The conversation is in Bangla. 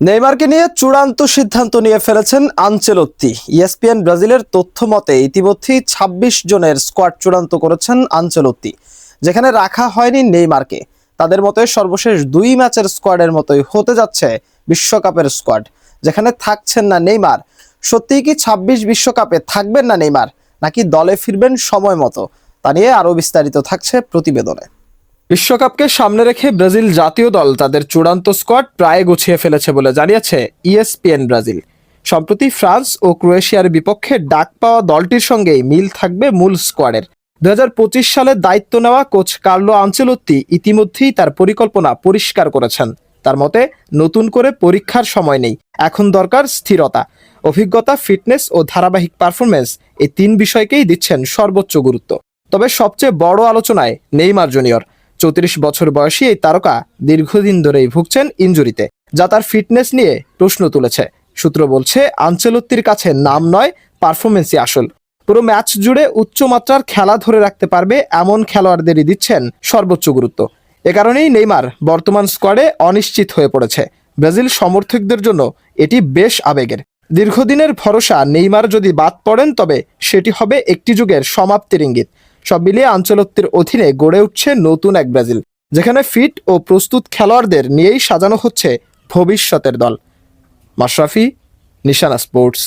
নেইমারকে নিয়ে চূড়ান্ত সিদ্ধান্ত নিয়ে ফেলেছেন আনচেলত্তি। ইএসপিএন ব্রাজিলের তথ্য মতে ইতিমধ্যেই ২৬ জনের স্কোয়াড চূড়ান্ত করেছেন আনচেলত্তি, যেখানে রাখা হয়নি নেইমারকে। তাদের মতে সর্বশেষ ২ ম্যাচের স্কোয়াডের মতোই হতে যাচ্ছে বিশ্বকাপের স্কোয়াড, যেখানে থাকছেন না নেইমার। সত্যিই কি ২৬ বিশ্বকাপে থাকবেন না নেইমার, নাকি দলে ফিরবেন সময় মতো? তা নিয়ে আরও বিস্তারিত থাকছে প্রতিবেদনে। বিশ্বকাপকে সামনে রেখে ব্রাজিল জাতীয় দল তাদের চূড়ান্ত স্কোয়াড প্রায় গুছিয়ে ফেলেছে বলে জানিয়েছে ইএসপিএন ব্রাজিল। সম্প্রতি ফ্রান্স ও ক্রোয়েশিয়ার বিপক্ষে ডাক পাওয়া দলটির সঙ্গেই মিল থাকবে মূল স্কোয়াডের। ২০২৫ সালে দায়িত্ব নেওয়া কোচ কার্লো আনচেলত্তি ইতিমধ্যেই তার পরিকল্পনা পরিষ্কার করেছেন। তার মতে, নতুন করে পরীক্ষার সময় নেই, এখন দরকার স্থিরতা, অভিজ্ঞতা, ফিটনেস ও ধারাবাহিক পারফরমেন্স। এই ৩ বিষয়কেই দিচ্ছেন সর্বোচ্চ গুরুত্ব। তবে সবচেয়ে বড় আলোচনায় নেইমার জুনিয়র। ৩৪ বছর বয়সী এই তারকা দীর্ঘদিন ধরেই ভুগছেন ইনজুরিতে, যা তার ফিটনেস নিয়ে প্রশ্ন তুলেছে। সূত্র বলছে, আনচেলত্তির কাছে নাম নয়, পারফরমেন্সই আসল। পুরো ম্যাচ জুড়ে উচ্চমাত্রার খেলা ধরে রাখতে পারবে এমন খেলোয়াড়দেরই দিচ্ছেন সর্বোচ্চ গুরুত্ব। এ কারণেই নেইমার বর্তমান স্কোয়াডে অনিশ্চিত হয়ে পড়েছে। ব্রাজিল সমর্থকদের জন্য এটি বেশ আবেগের। দীর্ঘদিনের ভরসা নেইমার যদি বাদ পড়েন, তবে সেটি হবে একটি যুগের সমাপ্তির ইঙ্গিত। সব মিলিয়ে আনচেলত্তির অধীনে গড়ে উঠছে নতুন এক ব্রাজিল, যেখানে ফিট ও প্রস্তুত খেলোয়াড়দের নিয়েই সাজানো হচ্ছে ভবিষ্যতের দল। মাশরাফি, নিশানা স্পোর্টস।